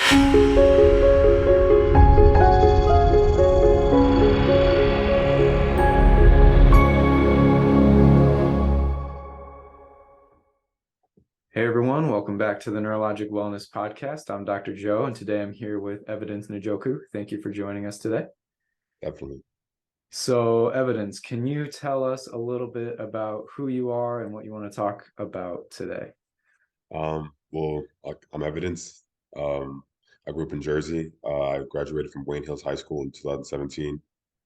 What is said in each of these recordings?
Hey everyone, welcome back to the Neurologic Wellness Podcast. I'm Dr. Joe, and today I'm here with Evidence Njoku. Thank you for joining us today. Definitely. So, Evidence, can you tell us a little bit about who you are and what you want to talk about today? I'm Evidence. I grew up in Jersey. I graduated from Wayne Hills High School in 2017,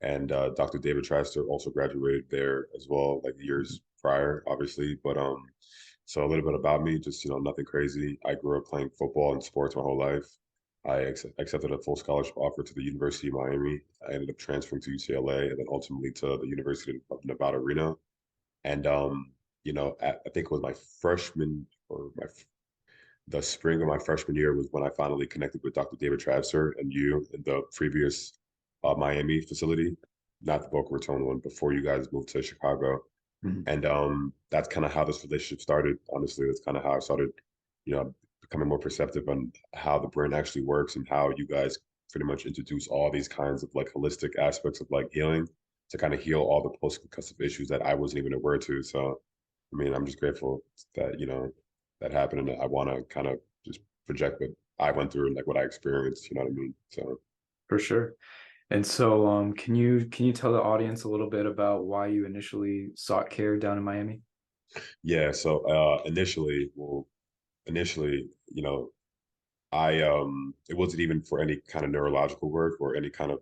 and Dr. David Traster also graduated there as well, like years prior, obviously. So a little bit about me, just nothing crazy. I grew up playing football and sports my whole life. I accepted a full scholarship offer to the University of Miami. I ended up transferring to UCLA and then ultimately to the University of Nevada, Reno. And I think it was my freshman or the spring of my freshman year was when I finally connected with Dr. David Travisser and you in the previous Miami facility, not the Boca Raton one, before you guys moved to Chicago. Mhm. And that's kind of how this relationship started. Honestly, that's kind of how I started, becoming more perceptive on how the brain actually works and how you guys pretty much introduce all these kinds of like holistic aspects of like healing to kind of heal all the post-concussive issues that I wasn't even aware to. So, I mean, I'm just grateful that, that happened. And I want to kind of just project what I went through and like what I experienced, you know what I mean? So, For sure. And so, can you tell the audience a little bit about why you initially sought care down in Miami? yeah. So initially, it wasn't even for any kind of neurological work or any kind of,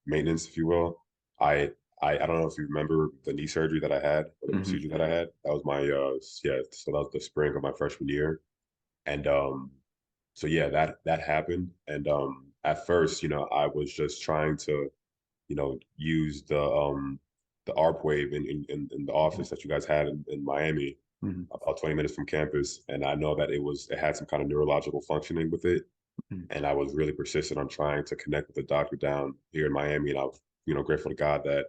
maintenance, if you will. I I don't know if you remember the knee surgery that I had or the Hmm. procedure that I had. That was my yeah, so that was the spring of my freshman year. And so yeah, that happened. And at first, I was just trying to, use the ARP wave in the office that you guys had in Miami, Hmm. about 20 minutes from campus. And I know that it had some kind of neurological functioning with it. Hmm. And I was really persistent on trying to connect with the doctor down here in Miami. And I was, grateful to God that,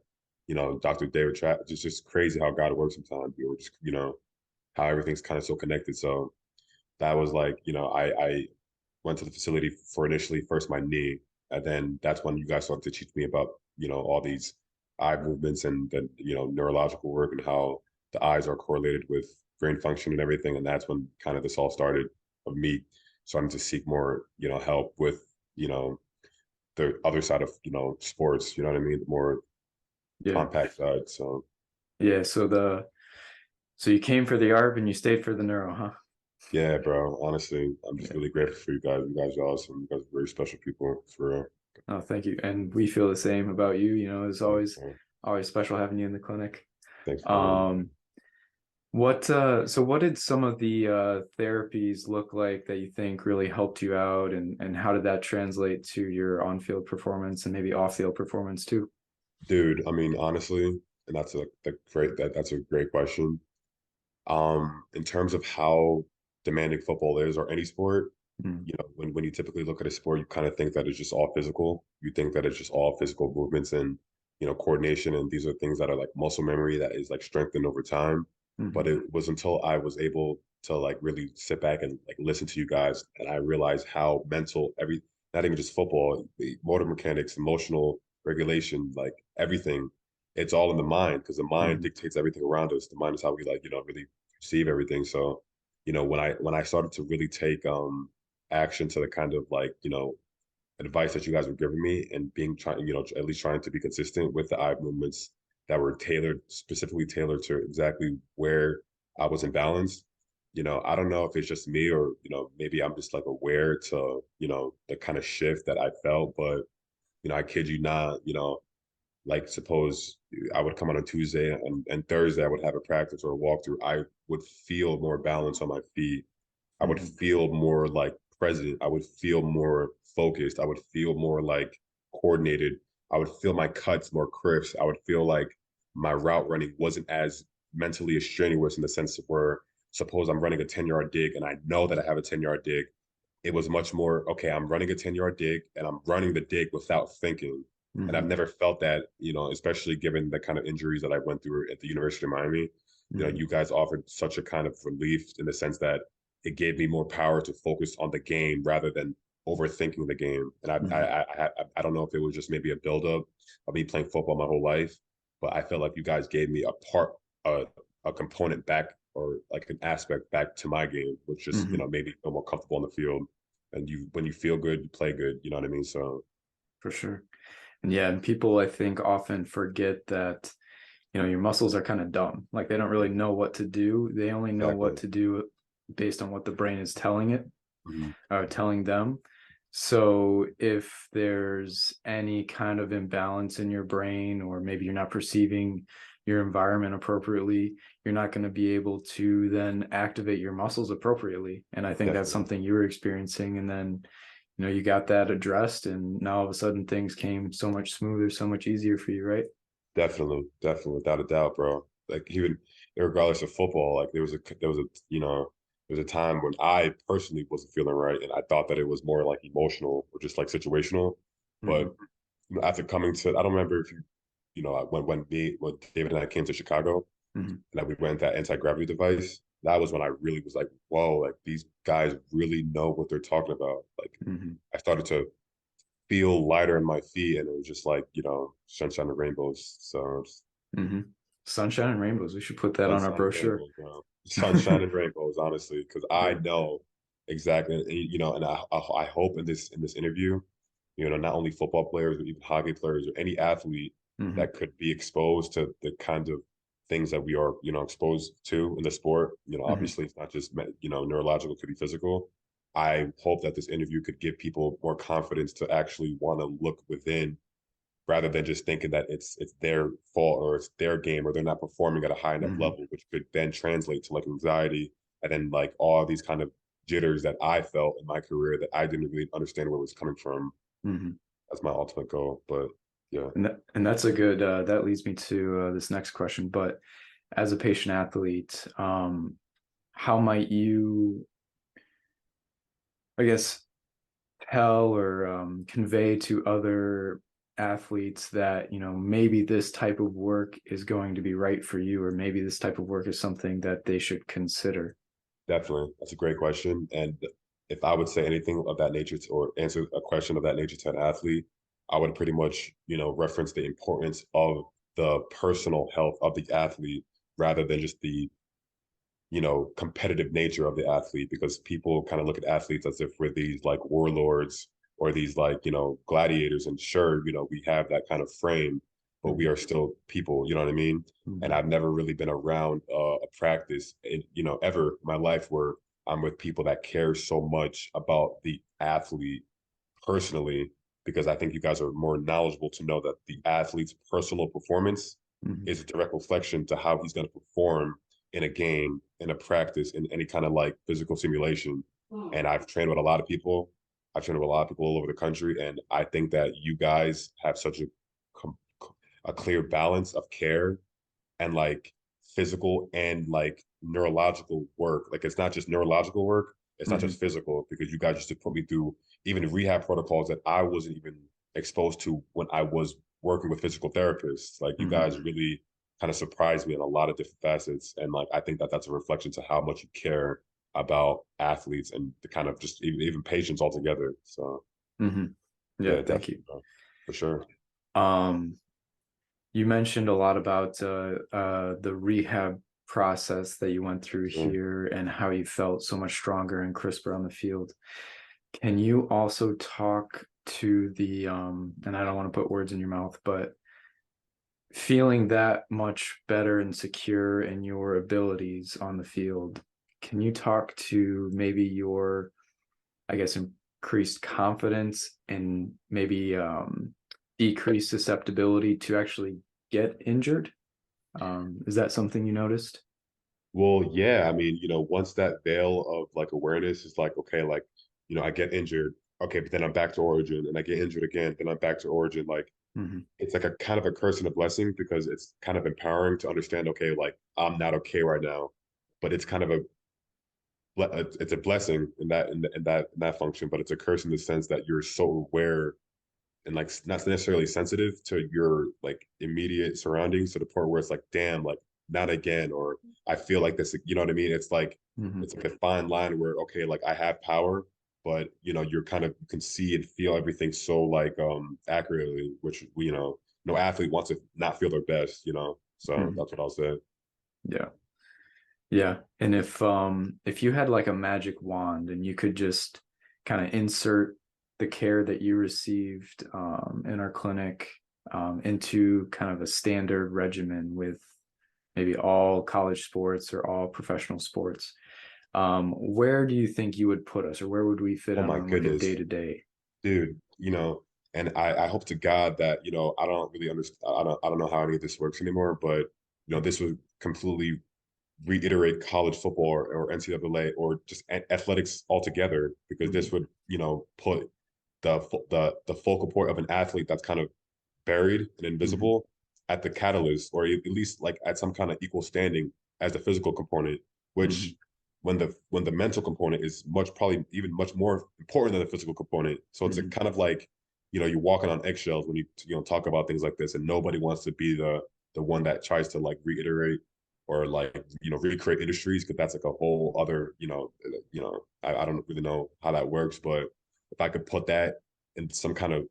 Dr. David Trapp, it's just crazy how God works sometimes. You know, just, how everything's kind of so connected. So that was like, I went to the facility for initially first my knee. And then that's when you guys started to teach me about, all these eye movements and the, neurological work and how the eyes are correlated with brain function and everything. And that's when kind of this all started of me starting to seek more, help with, the other side of, sports, you know what I mean? The more Yeah. compact side. So Yeah. So you came for the ARP and you stayed for the neuro, huh? yeah, bro, honestly, I'm just Yeah. really grateful for you guys. You guys are awesome. You guys are very special people for real. Oh, thank you. And we feel the same about you. It's Thanks, always man. always special having you in the clinic. Thanks for having me. Um, what did some of the therapies look like that you think really helped you out, and how did that translate to your on-field performance and maybe off-field performance too? Dude, I mean, honestly, and that's a great question. In terms of how demanding football is or any sport, Mm. when you typically look at a sport, you kind of think that it's just all physical. You think that it's just all physical movements and, coordination. And these are things that are like muscle memory that is like strengthened over time. But Hmm. it was until I was able to like really sit back and like listen to you guys and I realized how mental not even just football, the motor mechanics, emotional regulation, like everything, it's all in the mind because the mind Hmm. dictates everything around us. The mind is how we like, really perceive everything. So, when I started to really take action to the kind of like, advice that you guys were giving me and being trying, at least trying to be consistent with the eye movements that were specifically tailored to exactly where I was imbalanced. I don't know if it's just me or, maybe I'm just like aware to, the kind of shift that I felt, but, I kid you not, like suppose I would come on a Tuesday and Thursday I would have a practice or a walkthrough, I would feel more balance on my feet. I would Hmm. feel more like present. I would feel more focused. I would feel more like coordinated. I would feel my cuts more crisp. I would feel like my route running wasn't as mentally strenuous in the sense of where suppose I'm running a 10-yard dig and I know that I have a 10-yard dig. It was much more, okay, I'm running a 10-yard dig and I'm running the dig without thinking. And I've Hmm. never felt that, especially given the kind of injuries that I went through at the University of Miami. Hmm. You guys offered such a kind of relief in the sense that it gave me more power to focus on the game rather than overthinking the game. And Hmm. I don't know if it was just maybe a buildup of me playing football my whole life, but I felt like you guys gave me a a component back, or like an aspect back to my game, which just, Hmm. made me feel more comfortable on the field. And when you feel good, you play good. You know what I mean? So For sure. And yeah, and people I think often forget that, your muscles are kind of dumb. Like they don't really know what to do. They only know what exactly. to do based on what the brain is telling it, Mhm. or telling them. So if there's any kind of imbalance in your brain, or maybe you're not perceiving your environment appropriately, you're not going to be able to then activate your muscles appropriately. And I think that's Definitely. something you were experiencing. And then, you got that addressed, and now all of a sudden things came so much smoother, so much easier for you, right? Definitely, definitely, without a doubt, bro. Like even regardless of football, like there was a time when I personally wasn't feeling right, and I thought that it was more like emotional or just like situational. But Hmm. after coming to, I don't remember if when David and I came to Chicago, Hmm. and that we went that anti-gravity device. That was when I really was like, whoa, like these guys really know what they're talking about. Like Hmm. I started to feel lighter in my feet, and it was just like, sunshine and rainbows. So Hmm. Sunshine and rainbows. We should put that on our sunshine and brochure. rainbows, bro. Sunshine and rainbows, honestly, because I Yeah. know exactly, and, and I hope in this interview, not only football players, but even hockey players or any athlete Hmm. that could be exposed to the kind of things that we are, exposed to in the sport. Hmm. Obviously, it's not just neurological; it could be physical. I hope that this interview could give people more confidence to actually want to look within, rather than just thinking that it's their fault or it's their game or they're not performing at a high enough Hmm. level, which could then translate to like anxiety and then like all these kind of jitters that I felt in my career that I didn't really understand where it was coming from. Hmm. That's my ultimate goal. But yeah, And that's a good, that leads me to this next question. But as a patient athlete, how might you, I guess, tell or convey to other athletes that, maybe this type of work is going to be right for you, or maybe this type of work is something that they should consider? definitely. That's a great question. And if I would say anything of that nature or answer a question of that nature to an athlete, I would pretty much, reference the importance of the personal health of the athlete rather than just the competitive nature of the athlete, because people kind of look at athletes as if we're these like warlords or these like, gladiators. And sure, we have that kind of frame, but we are Hmm. still people, you know what I mean? And Hmm. I've never really been around a practice in, ever in my life where I'm with people that care so much about the athlete personally, because I think you guys are more knowledgeable to know that the athlete's personal performance Hmm. is a direct reflection to how he's going to perform in a game, in a practice, in any kind of like physical simulation. And I've trained with a lot of people. I've trained with a lot of people all over the country, and I think that you guys have such a clear balance of care and like physical and like neurological work. Like it's not just neurological work, it's not Hmm. just physical, because you guys used to put me through even rehab protocols that I wasn't even exposed to when I was working with physical therapists. Like you Hmm. guys really kind of surprised me in a lot of different facets. And like I think that that's a reflection to how much you care about athletes and the kind of just even patients altogether. So Hmm. Yeah, yeah, thank definitely, you. bro, for sure. Um, You mentioned a lot about the rehab process that you went through Sure. here, and how you felt so much stronger and crisper on the field. Can you also talk to the, and I don't want to put words in your mouth, but feeling that much better and secure in your abilities on the field, can you talk to maybe your, I guess, increased confidence and maybe decreased susceptibility to actually get injured? Is that something you noticed? Well, yeah, I mean, once that veil of like awareness is like, okay, like, I get injured, okay, but then I'm back to origin, and I get injured again, then I'm back to origin. Like, Hmm. it's like a kind of a curse and a blessing, because it's kind of empowering to understand, okay, like I'm not okay right now, but it's kind of it's a blessing in that function, but it's a curse in the sense that you're so aware and like not necessarily sensitive to your like immediate surroundings to the point where it's like, damn, like not again, or I feel like this, you know what I mean? It's like Hmm. it's like a fine line where okay, like I have power, but you're kind of, you can see and feel everything so like accurately, which no athlete wants to not feel their best, so Mhm. that's what I'll say. Yeah. Yeah. And if you had like a magic wand and you could just kind of insert the care that you received in our clinic into kind of a standard regimen with maybe all college sports or all professional sports, where do you think you would put us, or where would we fit Oh in my on like a goodness, day to day? dude, and I hope to God that, I don't really understand, I don't know how any of this works anymore, but this would completely reiterate college football or NCAA or just athletics altogether, because this Mhm. would, put the focal point of an athlete that's kind of buried and Mhm. invisible at the catalyst, or at least like at some kind of equal standing as the physical component, Mhm. which when the mental component is probably even much more important than the physical component. So it's a Mhm. kind of like, you're walking on eggshells when you talk about things like this, and nobody wants to be the one that tries to like reiterate or like recreate industries, because that's like a whole other I don't really know how that works, but if I could put that in some kind of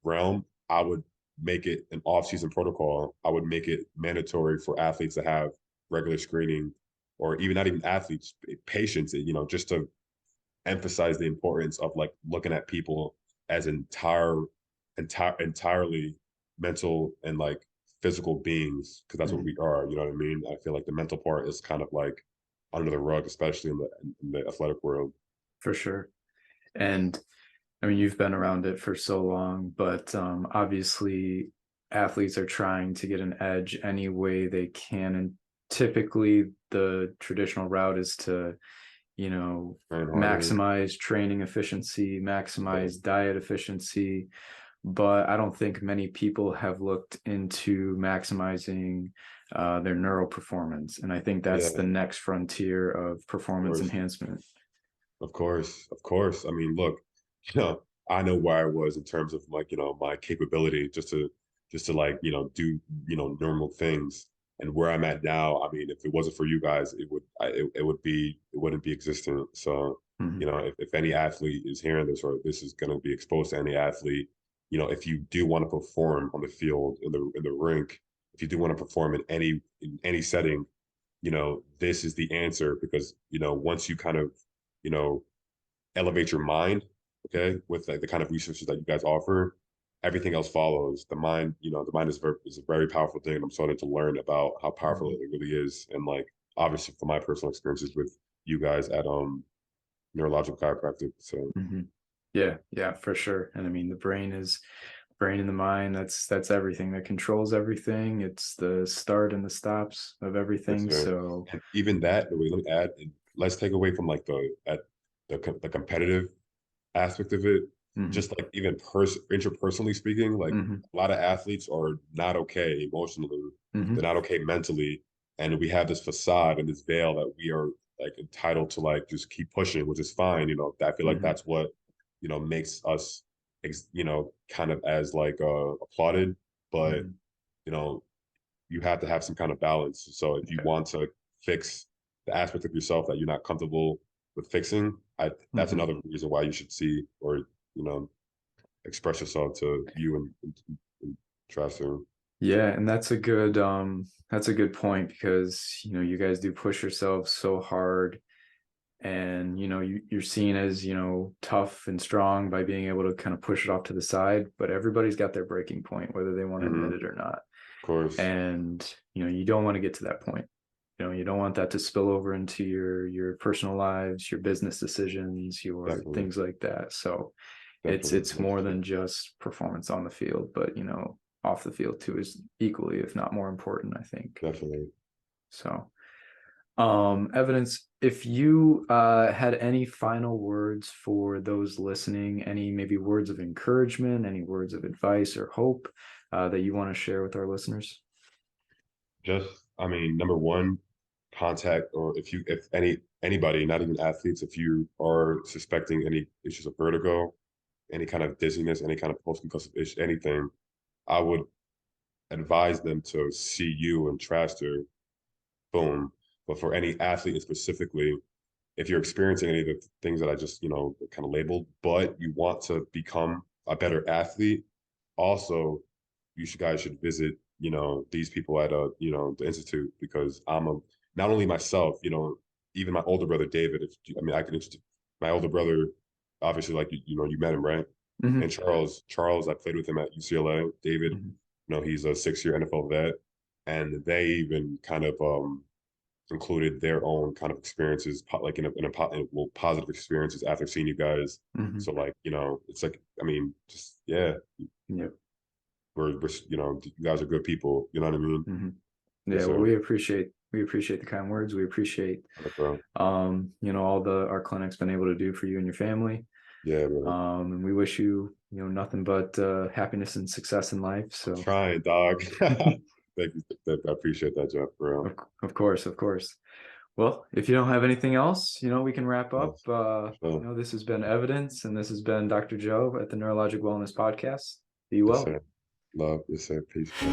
realm, I would make it an off-season protocol. I would make it mandatory for athletes to have regular screening, or even not even athletes, patients, just to emphasize the importance of like looking at people as entirely mental and like physical beings, because that's what Mhm. we are. You know what I mean? I feel like the mental part is kind of like under the rug, especially in the athletic world. For sure. And I mean, you've been around it for so long, but obviously, athletes are trying to get an edge any way they can. And typically, the traditional route is to, you know, Train harder. maximize training efficiency, maximize diet efficiency. But I don't think many people have looked into maximizing their neural performance. And I think Yeah, that's the next frontier of of performance course. enhancement. Of course, of course. I mean, look, you know, I know where I was in terms of like, my capability just to like, do, normal things. And where I'm at now, I mean, if it wasn't for you guys, it wouldn't be existent. So, Mhm. if any athlete is hearing this, or this is going to be exposed to any athlete, if you do want to perform on the field, in the rink, if you do want to perform in any setting, this is the answer, because, once you kind of, you know, elevate your mind, okay, with like the kind of resources that you guys offer, everything else follows. The mind is a very powerful thing. And I'm starting to learn about how powerful Mhm. it really is. And like, obviously from my personal experiences with you guys at Neurologic Chiropractic. So Mhm. Yeah, yeah, for sure. And I mean, the brain and the mind, that's everything that controls everything. It's the start and the stops of yes, everything. sir. So, And even that, wait, let me add, and let's take away from like the competitive aspect of it, mhm. just like even interpersonally speaking, like Mhm. a lot of athletes are not okay emotionally, they're Mhm. not okay mentally, and we have this facade and this veil that we are like entitled to like just keep pushing, which is fine. I feel like Mhm. that's what makes us kind of as like applauded, but Mhm. you know you have to have some kind of balance. So if you Yeah. want to fix the aspect of yourself that you're not comfortable with fixing, that's Mhm. another reason why you should see, or you know express yourself to you and Tracer. Yeah, and that's a good point because you guys do push yourselves so hard, and you're seen as tough and strong by being able to kind of push it off to the side, but everybody's got their breaking point whether they want to admit Mm-hmm. it or not. Of course, And you don't want to get to that point. You don't want that to spill over into your personal lives, your business decisions, your definitely, things like that. So definitely, it's more than definitely, just performance on the field, but off the field too is equally, if not more important, I think. definitely. So Evidence, if you had any final words for those listening, any maybe words of encouragement, any words of advice or hope that you want to share with our listeners. Just, I mean, number one, contact, or if anybody, not even athletes, if you are suspecting any issues of vertigo, any kind of dizziness, any kind of post-concussive issue, anything, I would advise them to see you and Traster, boom. But for any athlete specifically, if you're experiencing any of the things that I just, kind of labeled, but you want to become a better athlete, also guys should visit, these people at the institute, because not only myself, even my older brother David. If I mean, I can introduce my older brother, obviously, like you met him, right? And Hmm. Charles, I played with him at UCLA. David, Hmm. he's a 6-year NFL vet, and they even kind of included their own kind of experiences, like well, positive experiences after seeing you guys. Hmm. So like, it's like, I mean, just yeah, Yep. we're you guys are good people. You know what I mean? Hmm. Yes, Yeah, well, sir. we appreciate the kind words. We appreciate Bro. all the our clinic's been able to do for you and your family. Yeah, bro. And we wish you, nothing but happiness and success in life. I'm So, trying, dog. Thank you. I appreciate that, Jeff, bro. of course, of course. Well, if you don't have anything else, we can wrap up. So, This has been Evidence, and this has been Dr. Joe at the Neurologic Wellness Podcast. Be yes, well. sir. Love, yes, sir. Peace, bro.